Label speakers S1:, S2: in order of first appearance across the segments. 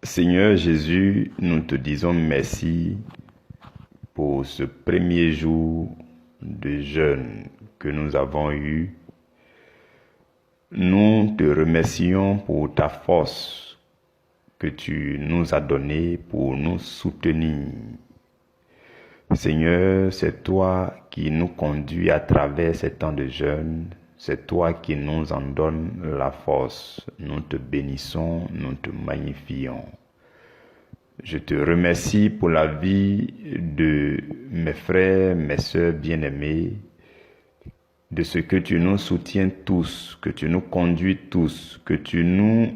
S1: Seigneur Jésus, nous te disons merci pour ce premier jour de jeûne que nous avons eu. Nous te remercions pour ta force que tu nous as donnée pour nous soutenir. Seigneur, c'est toi qui nous conduis à travers ces temps de jeûne. C'est toi qui nous en donnes la force. Nous te bénissons, nous te magnifions. Je te remercie pour la vie de mes frères, mes sœurs bien-aimés, de ce que tu nous soutiens tous, que tu nous conduis tous, que tu nous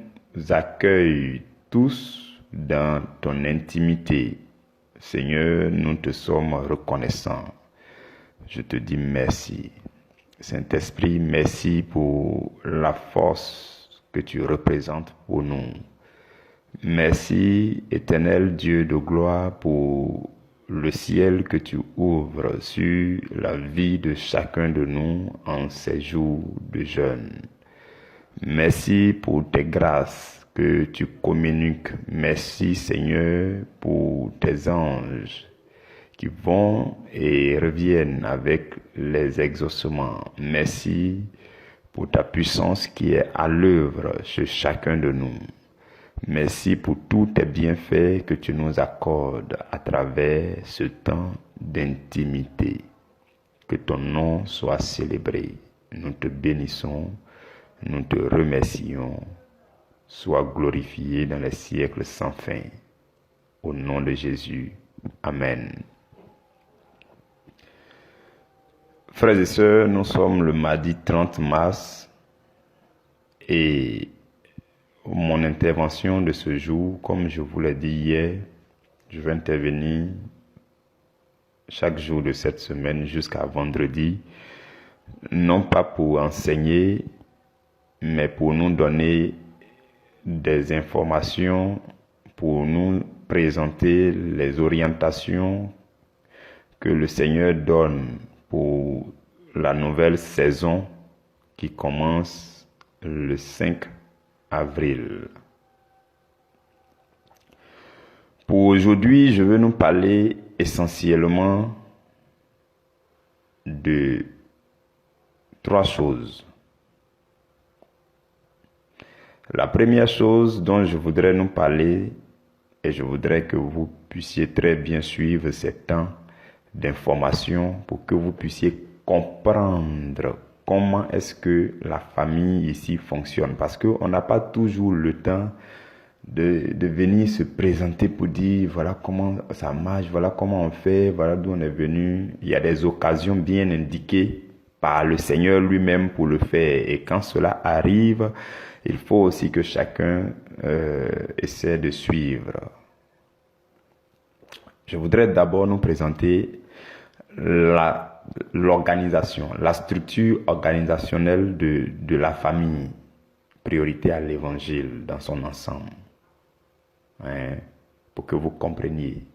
S1: accueilles tous dans ton intimité. Seigneur, nous te sommes reconnaissants. Je te dis merci. Saint-Esprit, merci pour la force que tu représentes pour nous. Merci, éternel Dieu de gloire, pour le ciel que tu ouvres sur la vie de chacun de nous en ces jours de jeûne. Merci pour tes grâces que tu communiques. Merci, Seigneur, pour tes anges qui vont et reviennent avec les exaucements. Merci pour ta puissance qui est à l'œuvre chez chacun de nous. Merci pour tous tes bienfaits que tu nous accordes à travers ce temps d'intimité. Que ton nom soit célébré. Nous te bénissons, nous te remercions. Sois glorifié dans les siècles sans fin. Au nom de Jésus. Amen. Frères et sœurs, nous sommes le mardi 30 mars et mon intervention de ce jour, comme je vous l'ai dit hier, je vais intervenir chaque jour de cette semaine jusqu'à vendredi, non pas pour enseigner, mais pour nous donner des informations, pour nous présenter les orientations que le Seigneur donne pour la nouvelle saison qui commence le 5 avril. Pour aujourd'hui, je veux nous parler essentiellement de 3 choses. La première chose dont je voudrais nous parler, et je voudrais que vous puissiez très bien suivre ces temps d'information pour que vous puissiez comprendre comment est-ce que la famille ici fonctionne. Parce qu'on n'a pas toujours le temps de venir se présenter pour dire voilà comment ça marche, voilà comment on fait, voilà d'où on est venu. Il y a des occasions bien indiquées par le Seigneur lui-même pour le faire. Et quand cela arrive, il faut aussi que chacun essaie de suivre. Je voudrais d'abord nous présenter l'organisation, la structure organisationnelle de la famille, priorité à l'évangile dans son ensemble, pour que vous compreniez.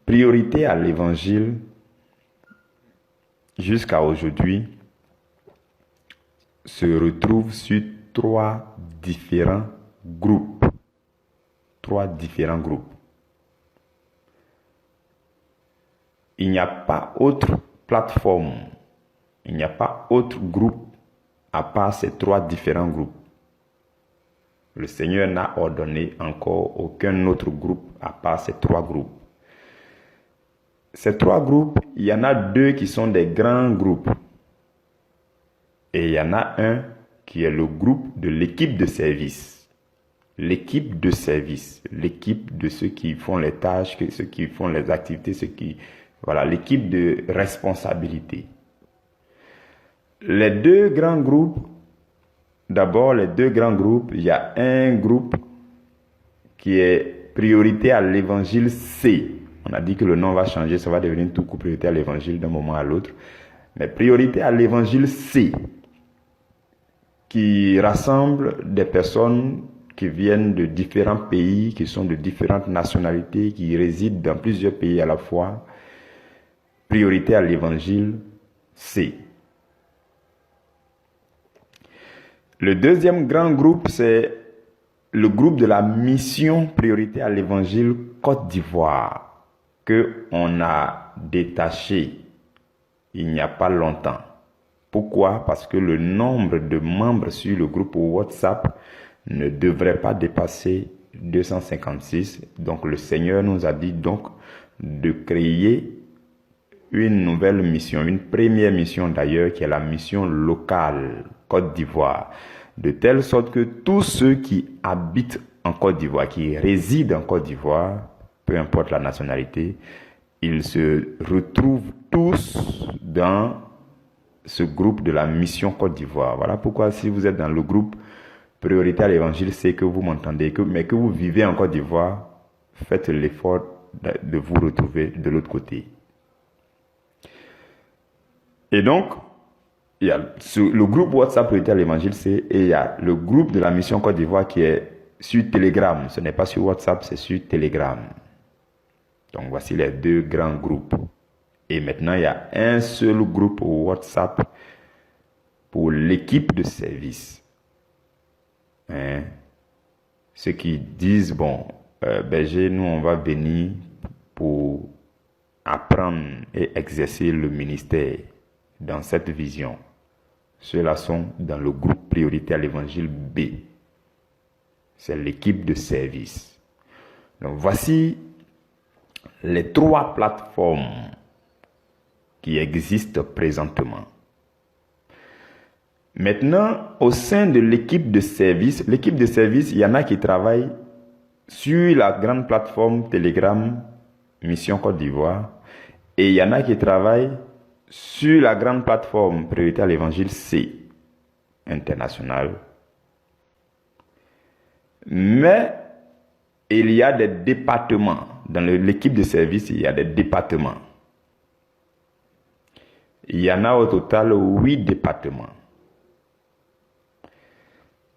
S1: Priorité à l'évangile, jusqu'à aujourd'hui, se retrouve sur 3 différents groupes. 3 différents groupes. Il n'y a pas autre plateforme, il n'y a pas autre groupe à part ces 3 différents groupes. Le Seigneur n'a ordonné encore aucun autre groupe à part ces 3 groupes. Ces 3 groupes, il y en a 2 qui sont des grands groupes. Et il y en a un qui est le groupe de l'équipe de service. L'équipe de service, l'équipe de ceux qui font les tâches, ceux qui font les activités, voilà, l'équipe de responsabilité. Les 2 grands groupes, d'abord les 2 grands groupes, il y a un groupe qui est priorité à l'évangile C. On a dit que le nom va changer, ça va devenir tout coup priorité à l'évangile d'un moment à l'autre. Mais priorité à l'évangile C, qui rassemble des personnes qui viennent de différents pays, qui sont de différentes nationalités, qui résident dans plusieurs pays à la fois. Priorité à l'évangile C. Le deuxième grand groupe, c'est le groupe de la mission Priorité à l'Évangile Côte d'Ivoire que on a détaché il n'y a pas longtemps. Pourquoi? Parce que le nombre de membres sur le groupe WhatsApp ne devrait pas dépasser 256. Donc le Seigneur nous a dit donc de créer une nouvelle mission, une première mission d'ailleurs, qui est la mission locale Côte d'Ivoire. De telle sorte que tous ceux qui habitent en Côte d'Ivoire, qui résident en Côte d'Ivoire, peu importe la nationalité, ils se retrouvent tous dans ce groupe de la mission Côte d'Ivoire. Voilà pourquoi si vous êtes dans le groupe Priorité à l'Évangile, c'est que vous m'entendez, mais que vous vivez en Côte d'Ivoire, faites l'effort de vous retrouver de l'autre côté. Et donc, il y a le groupe WhatsApp Priorité à l'Évangile, et il y a le groupe de la mission Côte d'Ivoire qui est sur Telegram. Ce n'est pas sur WhatsApp, c'est sur Telegram. Donc, voici les deux grands groupes. Et maintenant, il y a un seul groupe WhatsApp pour l'équipe de service. Ceux qui disent, bon, berger, nous, on va venir pour apprendre et exercer le ministère dans cette vision. Ceux-là sont dans le groupe Priorité à l'Évangile B. C'est l'équipe de service. Donc, voici les 3 plateformes qui existent présentement. Maintenant, au sein de l'équipe de service, il y en a qui travaillent sur la grande plateforme Telegram, Mission Côte d'Ivoire, et il y en a qui travaillent sur la grande plateforme Priorité à l'Évangile C, internationale. Mais il y a des départements. Dans l'équipe de service, il y a des départements. Il y en a au total 8 départements.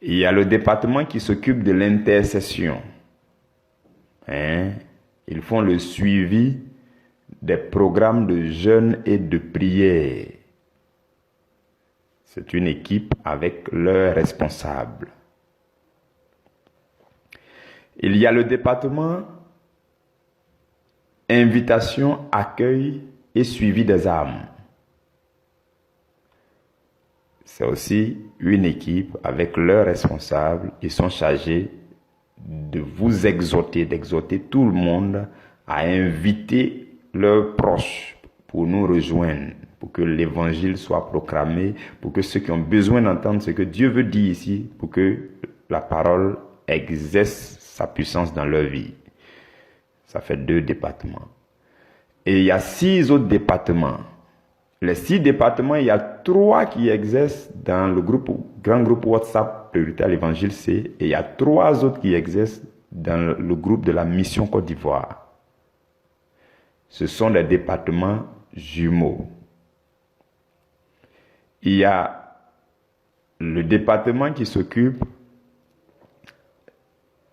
S1: Il y a le département qui s'occupe de l'intercession. Ils font le suivi des programmes de jeûne et de prière. C'est une équipe avec leurs responsables. Il y a le département invitation, accueil et suivi des âmes. C'est aussi une équipe avec leurs responsables. Ils sont chargés de vous exhorter, d'exhorter tout le monde à inviter leurs proches pour nous rejoindre, pour que l'évangile soit proclamé, pour que ceux qui ont besoin d'entendre ce que Dieu veut dire ici, pour que la parole exerce sa puissance dans leur vie. Ça fait 2 départements. Et il y a 6 autres départements. Les 6 départements, il y a 3 qui exercent dans le grand groupe WhatsApp Priorité à l'Évangile C, et il y a 3 autres qui exercent dans le groupe de la mission Côte d'Ivoire. Ce sont les départements jumeaux. Il y a le département qui s'occupe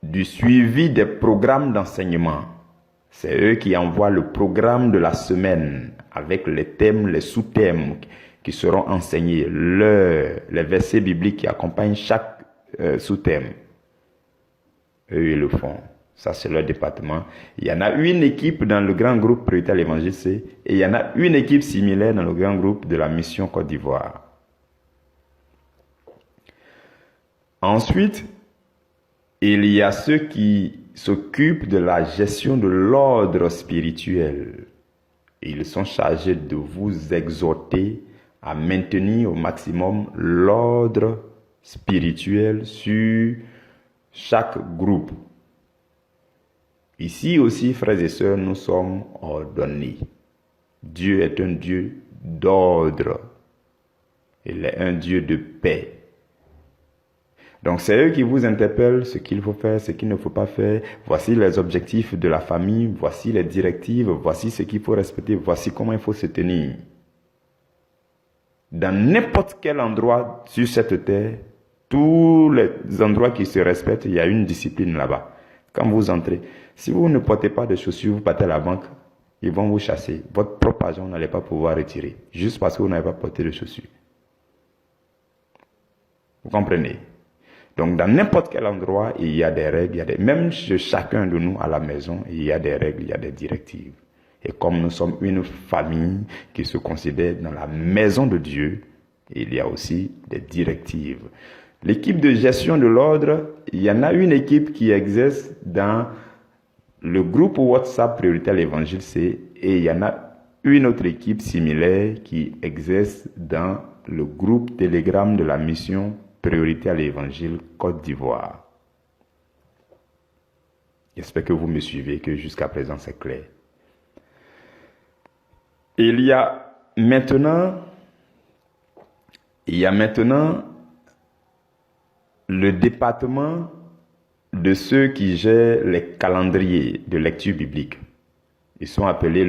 S1: du suivi des programmes d'enseignement. C'est eux qui envoient le programme de la semaine avec les thèmes, les sous-thèmes qui seront enseignés, les versets bibliques qui accompagnent chaque sous-thème. Eux, ils le font. Ça, c'est leur département. Il y en a une équipe dans le grand groupe Priorité à l'Évangile C, et il y en a une équipe similaire dans le grand groupe de la mission Côte d'Ivoire. Ensuite, il y a ceux qui s'occupent de la gestion de l'ordre spirituel. Ils sont chargés de vous exhorter à maintenir au maximum l'ordre spirituel sur chaque groupe. Ici aussi, frères et sœurs, nous sommes ordonnés. Dieu est un Dieu d'ordre. Il est un Dieu de paix. Donc, c'est eux qui vous interpellent ce qu'il faut faire, ce qu'il ne faut pas faire. Voici les objectifs de la famille, voici les directives, voici ce qu'il faut respecter, voici comment il faut se tenir. Dans n'importe quel endroit sur cette terre, tous les endroits qui se respectent, il y a une discipline là-bas. Quand vous entrez, si vous ne portez pas de chaussures, vous partez à la banque, ils vont vous chasser. Votre propre argent, vous n'allez pas pouvoir retirer, juste parce que vous n'avez pas porté de chaussures. Vous comprenez? Donc, dans n'importe quel endroit, il y a des règles, même chez chacun de nous à la maison, il y a des règles, il y a des directives. Et comme nous sommes une famille qui se considère dans la maison de Dieu, il y a aussi des directives. L'équipe de gestion de l'ordre, il y en a une équipe qui exerce dans le groupe WhatsApp Priorité à l'Évangile C, et il y en a une autre équipe similaire qui exerce dans le groupe Telegram de la mission Priorité à l'Évangile Côte d'Ivoire. J'espère que vous me suivez, que jusqu'à présent c'est clair. Il y a maintenant le département de ceux qui gèrent les calendriers de lecture biblique. Ils sont appelés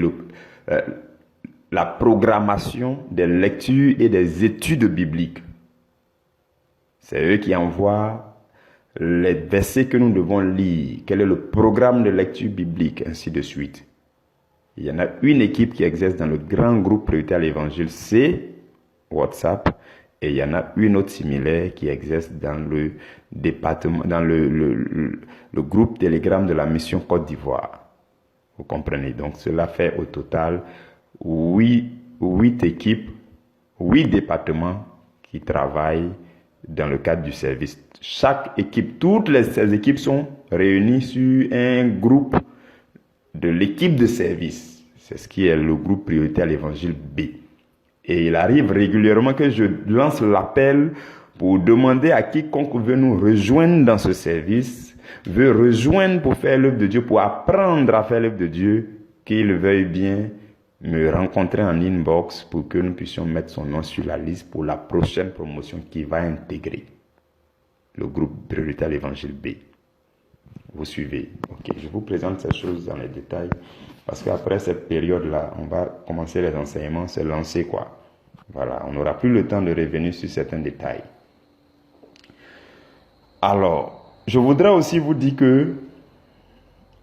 S1: la programmation des lectures et des études bibliques. C'est eux qui envoient les versets que nous devons lire, quel est le programme de lecture biblique, ainsi de suite. Il y en a une équipe qui exerce dans le grand groupe Priorité à l'Évangile C, WhatsApp, et il y en a une autre similaire qui exerce dans le département, dans le groupe Telegram de la mission Côte d'Ivoire. Vous comprenez? Donc cela fait au total 8 équipes, 8 départements qui travaillent dans le cadre du service. Chaque équipe, ces équipes sont réunies sur un groupe de l'équipe de service. C'est ce qui est le groupe Priorité à l'Évangile B. Et il arrive régulièrement que je lance l'appel pour demander à quiconque veut nous rejoindre dans ce service, veut rejoindre pour faire l'œuvre de Dieu, pour apprendre à faire l'œuvre de Dieu, qu'il veuille bien me rencontrer en inbox pour que nous puissions mettre son nom sur la liste pour la prochaine promotion qui va intégrer le groupe Priorité à l'Évangile B. Vous suivez? Ok, je vous présente ces choses dans les détails parce qu'après cette période-là, on va commencer les enseignements, se lancer quoi. Voilà, on n'aura plus le temps de revenir sur certains détails. Alors, je voudrais aussi vous dire que,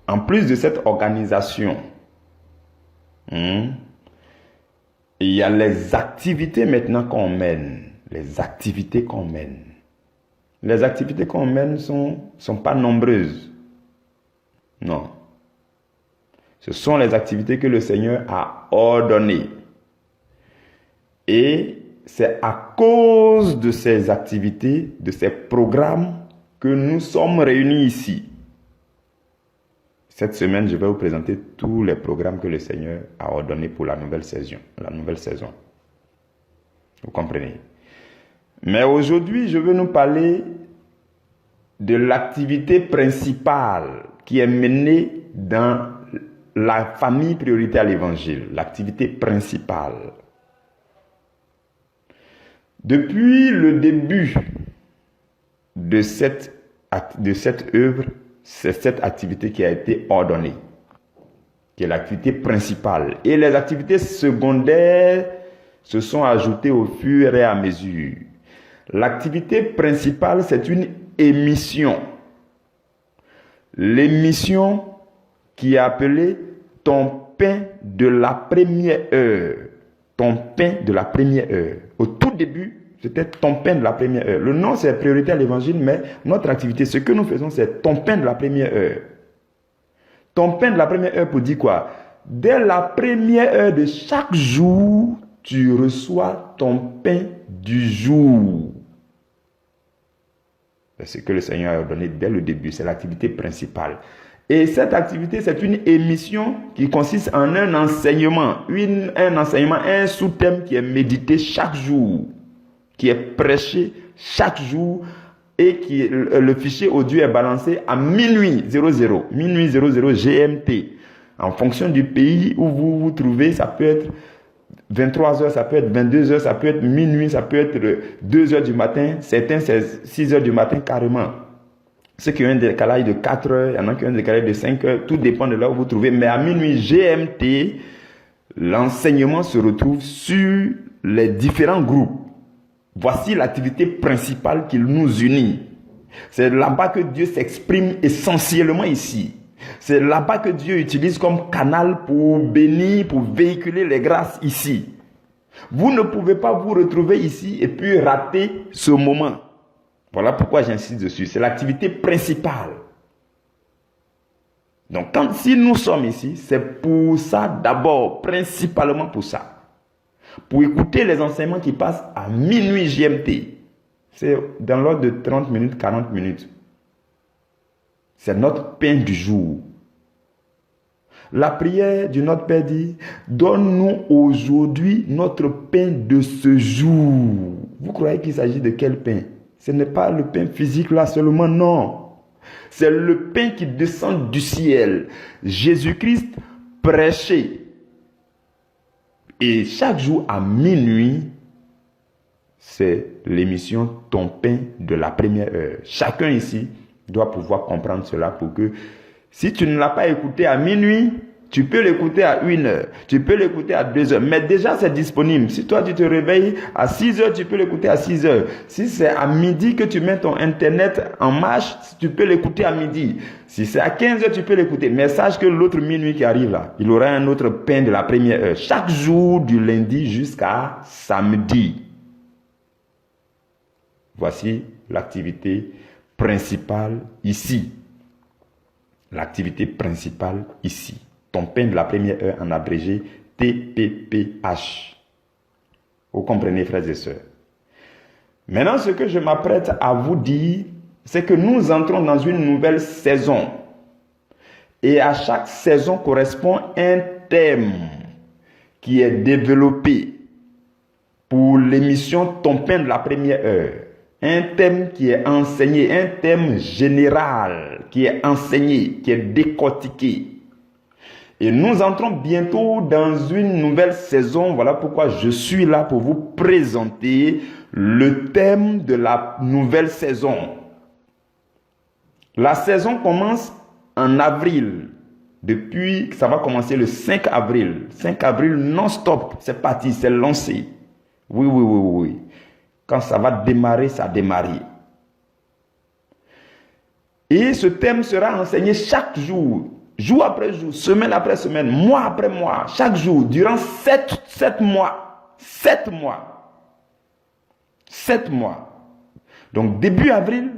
S1: en plus de cette organisation, il y a les activités maintenant qu'on mène. Les activités qu'on mène. Les activités qu'on mène sont pas nombreuses. Non. Ce sont les activités que le Seigneur a ordonnées. Et c'est à cause de ces activités, de ces programmes, que nous sommes réunis ici. Cette semaine, je vais vous présenter tous les programmes que le Seigneur a ordonnés pour la nouvelle saison. Vous comprenez? Mais aujourd'hui, je veux nous parler de l'activité principale qui est menée dans la famille Priorité à l'Évangile. L'activité principale. Depuis le début de cette œuvre, c'est cette activité qui a été ordonnée, qui est l'activité principale. Et les activités secondaires se sont ajoutées au fur et à mesure. L'activité principale, c'est une émission. L'émission qui est appelée « Ton pain de la première heure ». Ton pain de la première heure. Au tout début, c'était ton pain de la première heure. Le nom, c'est Priorité à l'Évangile, mais notre activité, ce que nous faisons, c'est ton pain de la première heure. Ton pain de la première heure pour dire quoi? Dès la première heure de chaque jour, tu reçois ton pain du jour. C'est ce que le Seigneur a donné dès le début. C'est l'activité principale. Et cette activité, c'est une émission qui consiste en un enseignement. Un sous-thème qui est médité chaque jour, qui est prêché chaque jour et qui le fichier audio est balancé à minuit 00 GMT. En fonction du pays où vous vous trouvez, ça peut être 23h, ça peut être 22h, ça peut être minuit, ça peut être 2h du matin, certains c'est 6h du matin carrément. Ceux qui ont un décalage de 4 heures, il y en a qui ont un décalage de 5 heures, tout dépend de là où vous trouvez. Mais à minuit GMT, l'enseignement se retrouve sur les différents groupes. Voici l'activité principale qui nous unit. C'est là-bas que Dieu s'exprime essentiellement ici. C'est là-bas que Dieu utilise comme canal pour bénir, pour véhiculer les grâces ici. Vous ne pouvez pas vous retrouver ici et puis rater ce moment. Voilà pourquoi j'insiste dessus. C'est l'activité principale. Donc, si nous sommes ici, c'est pour ça d'abord, principalement pour ça. Pour écouter les enseignements qui passent à minuit GMT. C'est dans l'ordre de 30 minutes, 40 minutes. C'est notre pain du jour. La prière du Notre Père dit, donne-nous aujourd'hui notre pain de ce jour. Vous croyez qu'il s'agit de quel pain? Ce n'est pas le pain physique là seulement, non. C'est le pain qui descend du ciel. Jésus-Christ prêché. Et chaque jour à minuit, c'est l'émission Ton pain de la première heure. Chacun ici doit pouvoir comprendre cela pour que si tu ne l'as pas écouté à minuit, tu peux l'écouter à 1h, tu peux l'écouter à 2h, mais déjà c'est disponible. Si toi tu te réveilles à 6h, tu peux l'écouter à 6h. Si c'est à midi que tu mets ton internet en marche, tu peux l'écouter à midi. Si c'est à 15h, tu peux l'écouter. Mais sache que l'autre minuit qui arrive là, il aura un autre pain de la première heure. Chaque jour du lundi jusqu'à samedi. Voici l'activité principale ici. L'activité principale ici. Ton pain de la première heure en abrégé TPPH. Vous comprenez, frères et sœurs? Maintenant, ce que je m'apprête à vous dire, c'est que nous entrons dans une nouvelle saison. Et à chaque saison correspond un thème qui est développé pour l'émission Ton pain de la première heure. Un thème qui est enseigné, un thème général qui est enseigné, qui est décortiqué. Et nous entrons bientôt dans une nouvelle saison. Voilà pourquoi je suis là pour vous présenter le thème de la nouvelle saison. La saison commence en avril. Depuis, ça va commencer le 5 avril. 5 avril non-stop. C'est parti, c'est lancé. Oui. Quand ça va démarrer, ça a démarré. Et ce thème sera enseigné chaque jour. Jour après jour, semaine après semaine, mois après mois, chaque jour, durant 7 mois. 7 mois. 7 mois. Donc, début avril,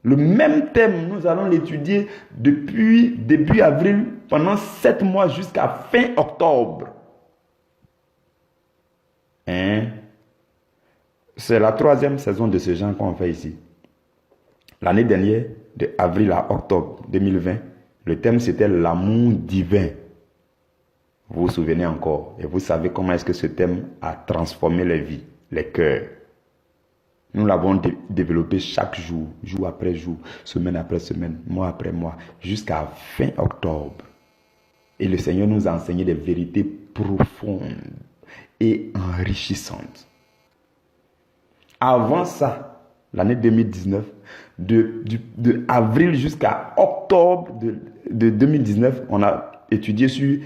S1: le même thème, nous allons l'étudier depuis début avril, pendant 7 mois jusqu'à fin octobre. C'est la 3e saison de ce genre qu'on fait ici. L'année dernière, de avril à octobre 2020, le thème c'était l'amour divin. Vous vous souvenez encore. Et vous savez comment est-ce que ce thème a transformé les vies, les cœurs. Nous l'avons développé chaque jour, jour après jour, semaine après semaine, mois après mois, jusqu'à fin octobre. Et le Seigneur nous a enseigné des vérités profondes et enrichissantes. Avant ça, l'année 2019, de avril jusqu'à octobre de 2019, on a étudié sur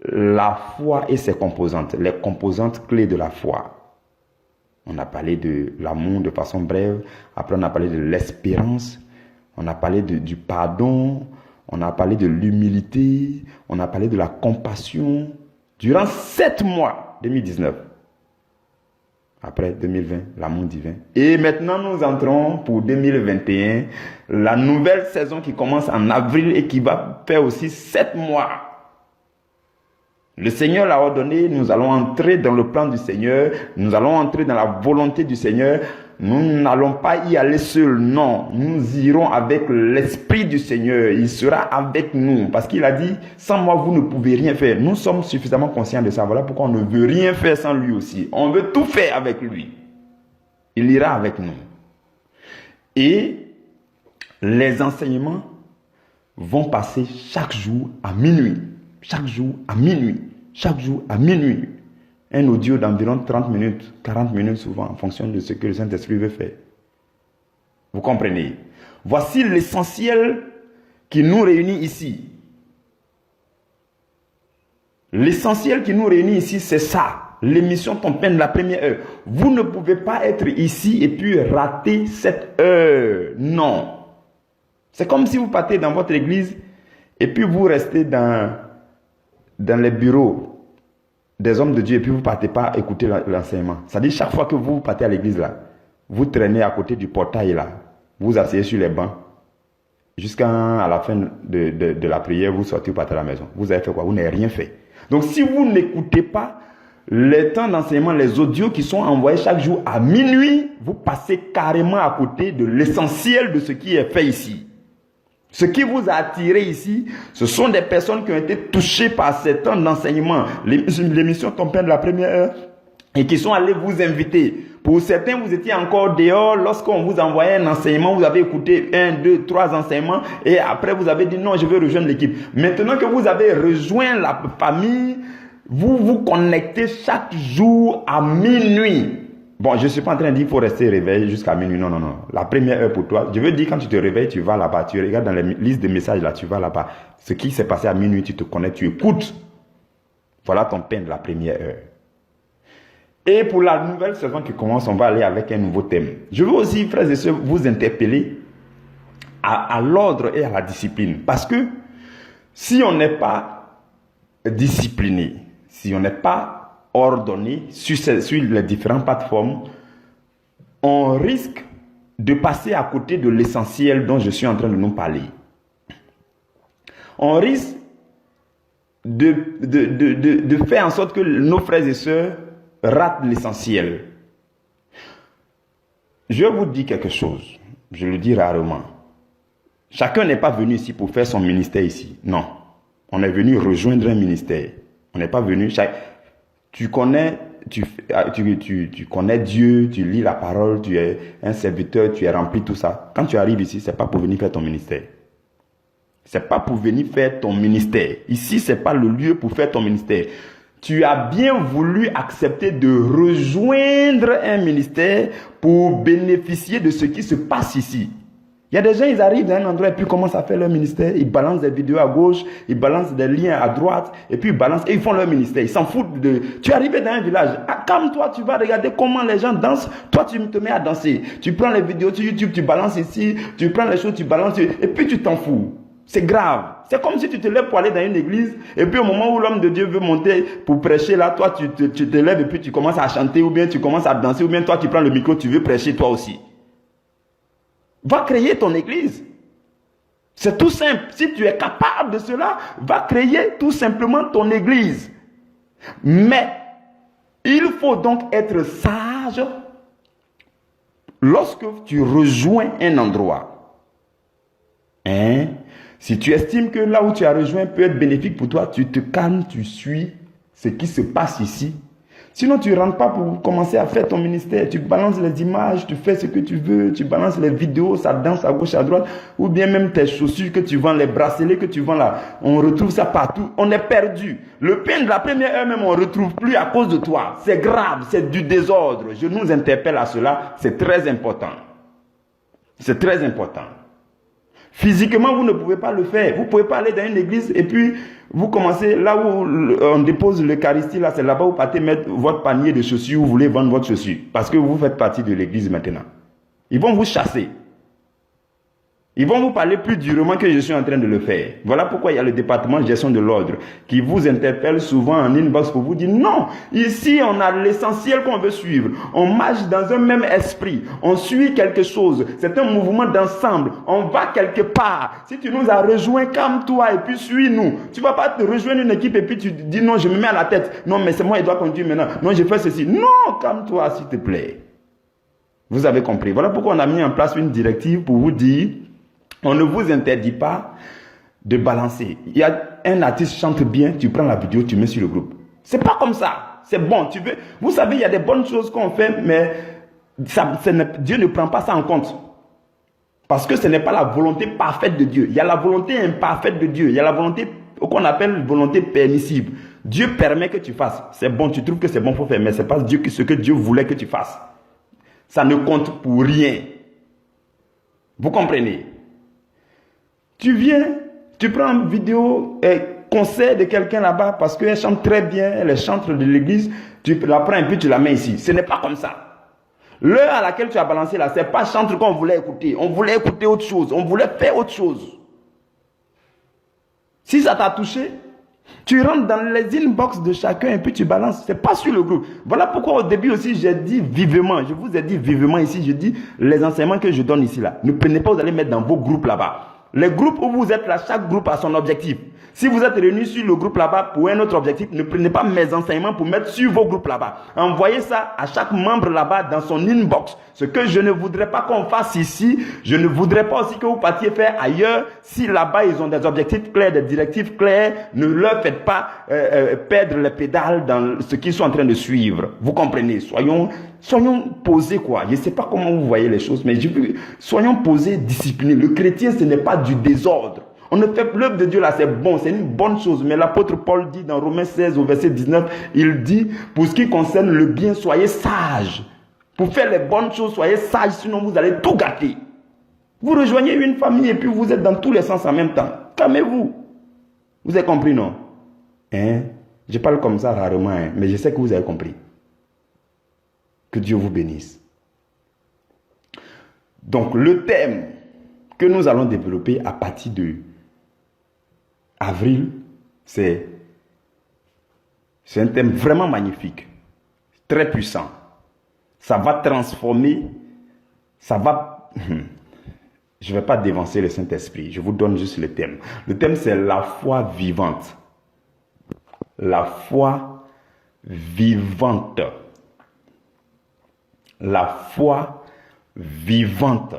S1: la foi et ses composantes, les composantes clés de la foi. On a parlé de l'amour de façon brève, après on a parlé de l'espérance, on a parlé du pardon, on a parlé de l'humilité, on a parlé de la compassion, durant 7 mois 2019. Après 2020, l'amour divin. Et maintenant, nous entrons pour 2021, la nouvelle saison qui commence en avril et qui va faire aussi 7 mois. Le Seigneur l'a ordonné, nous allons entrer dans le plan du Seigneur, nous allons entrer dans la volonté du Seigneur. Nous n'allons pas y aller seuls, non. Nous irons avec l'Esprit du Seigneur. Il sera avec nous. Parce qu'il a dit, sans moi, vous ne pouvez rien faire. Nous sommes suffisamment conscients de ça. Voilà pourquoi on ne veut rien faire sans lui aussi. On veut tout faire avec lui. Il ira avec nous. Et les enseignements vont passer chaque jour à minuit. Chaque jour à minuit. Chaque jour à minuit. Un audio d'environ 30 minutes, 40 minutes souvent, en fonction de ce que le Saint-Esprit veut faire. Vous comprenez? Voici l'essentiel qui nous réunit ici. L'essentiel qui nous réunit ici, c'est ça. L'émission Ton pain de la première heure. Vous ne pouvez pas être ici et puis rater cette heure. Non. C'est comme si vous partez dans votre église et puis vous restez dans les bureaux des hommes de Dieu et puis vous ne partez pas écouter l'enseignement. C'est-à-dire chaque fois que vous partez à l'église là, vous traînez à côté du portail là, vous asseyez sur les bancs, jusqu'à la fin de la prière, vous sortez, vous partez à la maison. Vous avez fait quoi? Vous n'avez rien fait. Donc si vous n'écoutez pas les temps d'enseignement, les audios qui sont envoyés chaque jour à minuit, vous passez carrément à côté de l'essentiel de ce qui est fait ici. Ce qui vous a attiré ici, ce sont des personnes qui ont été touchées par ces temps d'enseignement, l'émission Ton Père de la première heure, et qui sont allés vous inviter. Pour certains, vous étiez encore dehors lorsqu'on vous envoyait un enseignement, vous avez écouté 1, 2, 3 enseignements et après vous avez dit non, je veux rejoindre l'équipe. Maintenant que vous avez rejoint la famille, vous vous connectez chaque jour à minuit. Bon, je ne suis pas en train de dire qu'il faut rester réveillé jusqu'à minuit. Non, non, non. La première heure pour toi, je veux dire quand tu te réveilles, tu vas là-bas, tu regardes dans les listes de messages là, tu vas là-bas. Ce qui s'est passé à minuit, tu te connectes, tu écoutes. Voilà ton pain de la première heure. Et pour la nouvelle saison qui commence, on va aller avec un nouveau thème. Je veux aussi, frères et sœurs, vous interpeller à l'ordre et à la discipline. Parce que si on n'est pas discipliné, si on n'est pas ordonné sur les différentes plateformes, on risque de passer à côté de l'essentiel dont je suis en train de nous parler. On risque de faire en sorte que nos frères et sœurs ratent l'essentiel. Je vous dis quelque chose, je le dis rarement. Chacun n'est pas venu ici pour faire son ministère ici. Non. On est venu rejoindre un ministère. On n'est pas venu... Tu connais Dieu, tu lis la parole, tu es un serviteur, tu es rempli, tout ça. Quand tu arrives ici, ce n'est pas pour venir faire ton ministère. Ce n'est pas pour venir faire ton ministère. Ici, ce n'est pas le lieu pour faire ton ministère. Tu as bien voulu accepter de rejoindre un ministère pour bénéficier de ce qui se passe ici. Il y a des gens, ils arrivent dans un endroit et puis commencent à faire leur ministère. Ils balancent des vidéos à gauche, ils balancent des liens à droite et puis ils balancent et ils font leur ministère. Ils s'en foutent de... Tu es arrivé dans un village, calme-toi, tu vas regarder comment les gens dansent. Toi, tu te mets à danser. Tu prends les vidéos sur YouTube, tu balances ici, tu prends les choses, tu balances et puis tu t'en fous. C'est grave. C'est comme si tu te lèves pour aller dans une église et puis au moment où l'homme de Dieu veut monter pour prêcher, là, toi, tu te lèves et puis tu commences à chanter ou bien tu commences à danser ou bien toi, tu prends le micro, tu veux prêcher toi aussi. Va créer ton église. C'est tout simple. Si tu es capable de cela, va créer tout simplement ton église. Mais il faut donc être sage lorsque tu rejoins un endroit. Si tu estimes que là où tu as rejoint peut être bénéfique pour toi, tu te calmes, tu suis ce qui se passe ici. Sinon, tu ne rentres pas pour commencer à faire ton ministère. Tu balances les images, tu fais ce que tu veux, tu balances les vidéos, ça danse à gauche, à droite, ou bien même tes chaussures que tu vends, les bracelets que tu vends là. On retrouve ça partout. On est perdu. Le pain de la première heure même, on ne retrouve plus à cause de toi. C'est grave, c'est du désordre. Je nous interpelle à cela. C'est très important. C'est très important. Physiquement, vous ne pouvez pas le faire. Vous ne pouvez pas aller dans une église et puis vous commencez là où on dépose l'Eucharistie, là, c'est là-bas où vous partez mettre votre panier de chaussures, vous voulez vendre votre chaussure. Parce que vous faites partie de l'église maintenant. Ils vont vous chasser. Ils vont vous parler plus durement que je suis en train de le faire. Voilà pourquoi il y a le département de gestion de l'ordre qui vous interpelle souvent en inbox pour vous dire non, ici on a l'essentiel qu'on veut suivre. On marche dans un même esprit. On suit quelque chose. C'est un mouvement d'ensemble. On va quelque part. Si tu nous as rejoints, calme-toi et puis suis-nous. Tu ne vas pas te rejoindre une équipe et puis tu dis non, je me mets à la tête. Non, mais c'est moi qui dois conduire maintenant. Non, je fais ceci. Non, calme-toi s'il te plaît. Vous avez compris. Voilà pourquoi on a mis en place une directive pour vous dire on ne vous interdit pas de balancer. Il y a un artiste qui chante bien, tu prends la vidéo, tu mets sur le groupe. C'est pas comme ça. C'est bon. Vous savez, il y a des bonnes choses qu'on fait, mais Dieu ne prend pas ça en compte. Parce que ce n'est pas la volonté parfaite de Dieu. Il y a la volonté imparfaite de Dieu. Il y a la volonté qu'on appelle volonté permissible. Dieu permet que tu fasses. C'est bon, tu trouves que c'est bon pour faire, mais ce n'est pas ce que Dieu voulait que tu fasses. Ça ne compte pour rien. Vous comprenez? Tu viens, tu prends une vidéo, concert de quelqu'un là-bas parce qu'elle chante très bien, elle est chantre de l'église, tu la prends et puis tu la mets ici. Ce n'est pas comme ça. L'heure à laquelle tu as balancé là, ce n'est pas chantre qu'on voulait écouter. On voulait écouter autre chose, on voulait faire autre chose. Si ça t'a touché, Tu rentres dans les inbox de chacun et puis tu balances. C'est pas sur le groupe. Voilà pourquoi au début aussi j'ai dit vivement. Je vous ai dit vivement ici. Je dis les enseignements que je donne ici là. Ne prenez pas, vous allez mettre dans vos groupes là-bas. Les groupes où vous êtes là, chaque groupe a son objectif. Si vous êtes réunis sur le groupe là-bas pour un autre objectif, ne prenez pas mes enseignements pour mettre sur vos groupes là-bas. Envoyez ça à chaque membre là-bas dans son inbox. Ce que je ne voudrais pas qu'on fasse ici, je ne voudrais pas aussi que vous partiez faire ailleurs. Si là-bas ils ont des objectifs clairs, des directives claires, ne leur faites pas perdre les pédales dans ce qu'ils sont en train de suivre. Vous comprenez? Soyons posés quoi. Je ne sais pas comment vous voyez les choses, mais soyons posés, disciplinés. Le chrétien, ce n'est pas du désordre. On ne fait l'œuvre de Dieu là, c'est bon, c'est une bonne chose. Mais l'apôtre Paul dit dans Romains 16 au verset 19, il dit, pour ce qui concerne le bien, soyez sages. Pour faire les bonnes choses, soyez sages, sinon vous allez tout gâter. Vous rejoignez une famille et puis vous êtes dans tous les sens en même temps. Calmez-vous. Vous avez compris, non? Hein? Je parle comme ça rarement, hein, mais je sais que vous avez compris. Que Dieu vous bénisse. Donc, le thème que nous allons développer à partir de avril, c'est un thème vraiment magnifique, très puissant. Ça va transformer, ça va... Je ne vais pas dévancer le Saint-Esprit, je vous donne juste le thème. Le thème, c'est la foi vivante. La foi vivante. La foi vivante.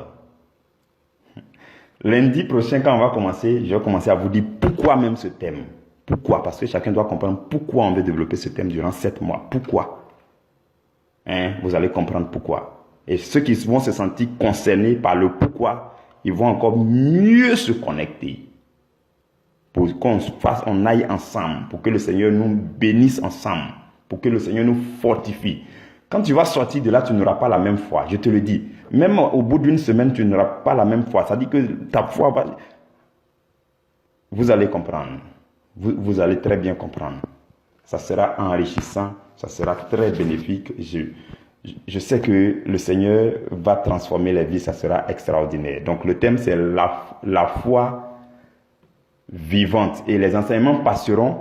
S1: Lundi prochain, quand on va commencer, je vais commencer à vous dire pourquoi même ce thème. Pourquoi? Parce que chacun doit comprendre pourquoi on veut développer ce thème durant 7 mois. Pourquoi? Hein? Vous allez comprendre pourquoi. Et ceux qui vont se sentir concernés par le pourquoi, ils vont encore mieux se connecter. Pour qu'on aille ensemble, pour que le Seigneur nous bénisse ensemble, pour que le Seigneur nous fortifie. Quand tu vas sortir de là, tu n'auras pas la même foi, je te le dis. Même au bout d'une semaine, tu n'auras pas la même foi. Ça dit que ta foi va... Vous allez comprendre. Vous allez très bien comprendre. Ça sera enrichissant, ça sera très bénéfique. Je sais que le Seigneur va transformer les vies, ça sera extraordinaire. Donc le thème, c'est la foi vivante. Et les enseignements passeront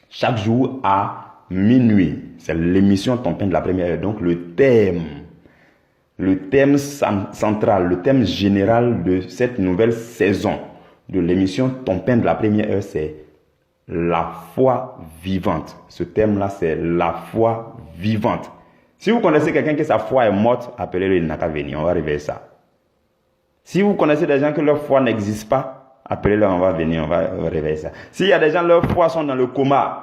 S1: chaque jour à minuit. C'est l'émission Ton pain de la première heure. Donc le thème central, le thème général de cette nouvelle saison de l'émission Ton pain de la première heure, c'est la foi vivante. Ce thème-là, c'est la foi vivante. Si vous connaissez quelqu'un que sa foi est morte, appelez-le, il n'a qu'à venir, on va réveiller ça. Si vous connaissez des gens que leur foi n'existe pas, appelez-le, on va venir, on va réveiller ça. S'il y a des gens, leur foi sont dans le coma,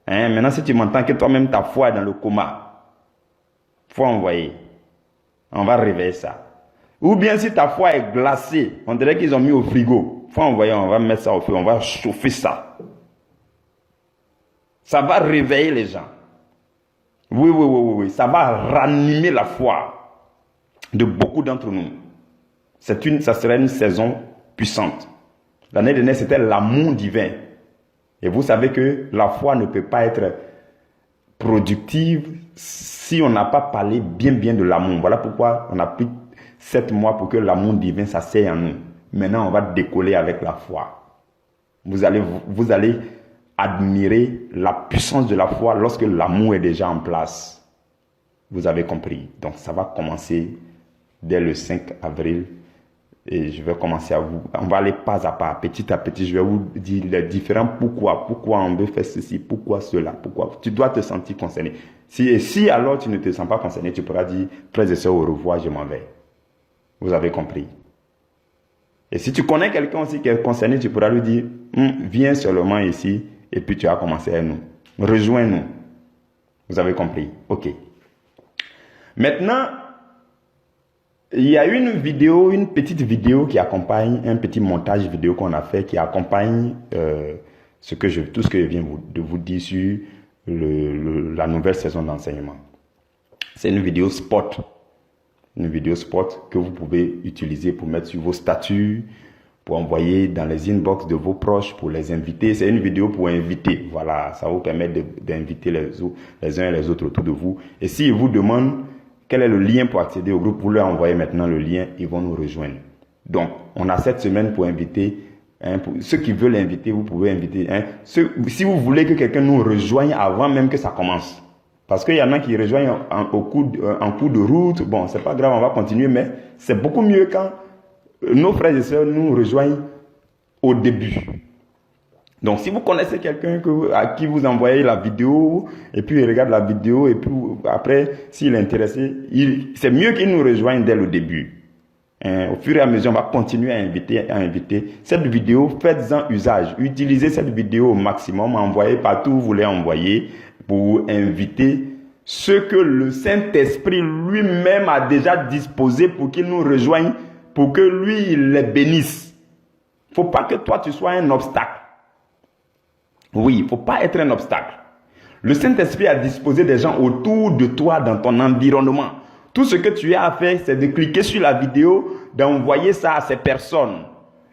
S1: hein, maintenant si tu m'entends que toi-même ta foi est dans le coma, faut envoyer. On va réveiller ça. Ou bien si ta foi est glacée, on dirait qu'ils ont mis au frigo. Faut envoyer, on va mettre ça au feu, on va chauffer ça. Ça va réveiller les gens. Oui. Ça va ranimer la foi de beaucoup d'entre nous. Ça serait une saison puissante. L'année dernière, c'était l'amour divin. Et vous savez que la foi ne peut pas être productive si on n'a pas parlé bien de l'amour. Voilà pourquoi on a pris 7 mois pour que l'amour divin s'asseye en nous. Maintenant, on va décoller avec la foi. Vous allez admirer la puissance de la foi lorsque l'amour est déjà en place. Vous avez compris. Donc, ça va commencer dès le 5 avril. Et je vais commencer on va aller pas à pas, petit à petit. Je vais vous dire les différents pourquoi on veut faire ceci, pourquoi cela, pourquoi. Tu dois te sentir concerné. Si alors tu ne te sens pas concerné, tu pourras dire, frères et sœurs, au revoir, je m'en vais. Vous avez compris. Et si tu connais quelqu'un aussi qui est concerné, tu pourras lui dire, viens seulement ici, et puis tu vas commencer à nous. Rejoins-nous. Vous avez compris. Ok. Maintenant, il y a une petite vidéo qui accompagne, un petit montage vidéo qu'on a fait qui accompagne tout ce que je viens de vous dire sur la nouvelle saison d'enseignement. C'est une vidéo spot. Une vidéo spot que vous pouvez utiliser pour mettre sur vos statuts, pour envoyer dans les inbox de vos proches, pour les inviter. C'est une vidéo pour inviter. Voilà, ça vous permet d'inviter les uns et les autres autour de vous. Et s'ils vous demandent quel est le lien pour accéder au groupe, vous leur envoyez maintenant le lien, ils vont nous rejoindre. Donc, on a cette semaine pour inviter Ceux qui veulent inviter, vous pouvez inviter. Si vous voulez que quelqu'un nous rejoigne avant même que ça commence. Parce qu'il y en a qui rejoignent en cours de route. Bon, c'est pas grave, on va continuer, mais c'est beaucoup mieux quand nos frères et sœurs nous rejoignent au début. Donc, si vous connaissez quelqu'un à qui vous envoyez la vidéo, et puis il regarde la vidéo, et puis après, s'il est intéressé, c'est mieux qu'il nous rejoigne dès le début. Au fur et à mesure, on va continuer à inviter. Cette vidéo, faites-en usage. Utilisez cette vidéo au maximum. Envoyez partout où vous voulez envoyer pour inviter ceux que le Saint-Esprit lui-même a déjà disposé pour qu'ils nous rejoignent, pour que lui, il les bénisse. Il ne faut pas que toi, tu sois un obstacle. Oui, il ne faut pas être un obstacle. Le Saint-Esprit a disposé des gens autour de toi dans ton environnement. Tout ce que tu as à faire, c'est de cliquer sur la vidéo, d'envoyer ça à ces personnes.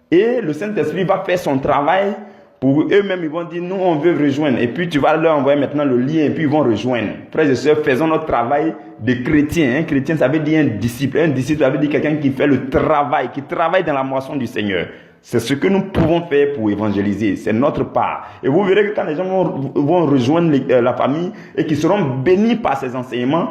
S1: Et le Saint-Esprit va faire son travail pour eux-mêmes. Ils vont dire, nous, on veut rejoindre. Et puis, tu vas leur envoyer maintenant le lien et puis ils vont rejoindre. Frères et sœurs, faisons notre travail de chrétien. Un chrétien, ça veut dire un disciple. Un disciple, ça veut dire quelqu'un qui fait le travail, qui travaille dans la moisson du Seigneur. C'est ce que nous pouvons faire pour évangéliser. C'est notre part. Et vous verrez que quand les gens vont rejoindre la famille et qu'ils seront bénis par ces enseignements,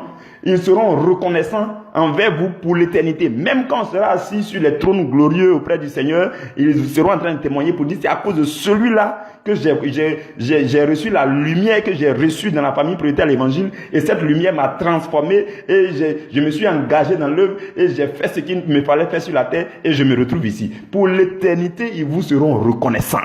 S1: ils seront reconnaissants envers vous pour l'éternité. Même quand on sera assis sur les trônes glorieux auprès du Seigneur, ils seront en train de témoigner pour dire c'est à cause de celui-là que j'ai reçu la lumière que j'ai reçue dans la famille prioritaire à l'évangile. Et cette lumière m'a transformé et je me suis engagé dans l'œuvre et j'ai fait ce qu'il me fallait faire sur la terre et je me retrouve ici. Pour l'éternité, ils vous seront reconnaissants.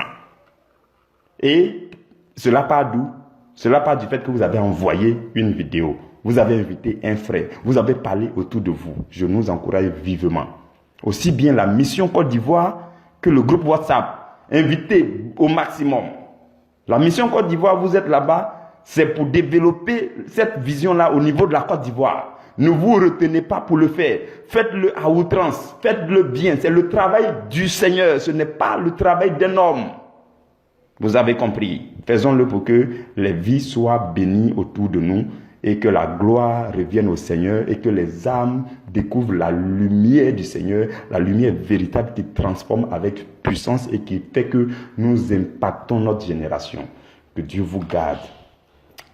S1: Et cela part d'où? Cela part du fait que vous avez envoyé une vidéo. Vous avez invité un frère. Vous avez parlé autour de vous. Je nous encourage vivement. Aussi bien la mission Côte d'Ivoire que le groupe WhatsApp. Invitez au maximum. La mission Côte d'Ivoire, vous êtes là-bas, c'est pour développer cette vision-là au niveau de la Côte d'Ivoire. Ne vous retenez pas pour le faire. Faites-le à outrance. Faites-le bien. C'est le travail du Seigneur. Ce n'est pas le travail d'un homme. Vous avez compris. Faisons-le pour que les vies soient bénies autour de nous et que la gloire revienne au Seigneur et que les âmes découvrent la lumière du Seigneur, la lumière véritable qui transforme avec puissance et qui fait que nous impactons notre génération. Que Dieu vous garde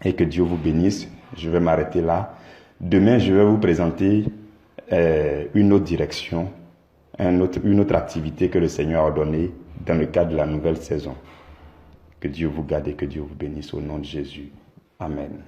S1: et que Dieu vous bénisse. Je vais m'arrêter là. Demain, je vais vous présenter une autre direction, une autre activité que le Seigneur a donnée dans le cadre de la nouvelle saison. Que Dieu vous garde et que Dieu vous bénisse au nom de Jésus. Amen.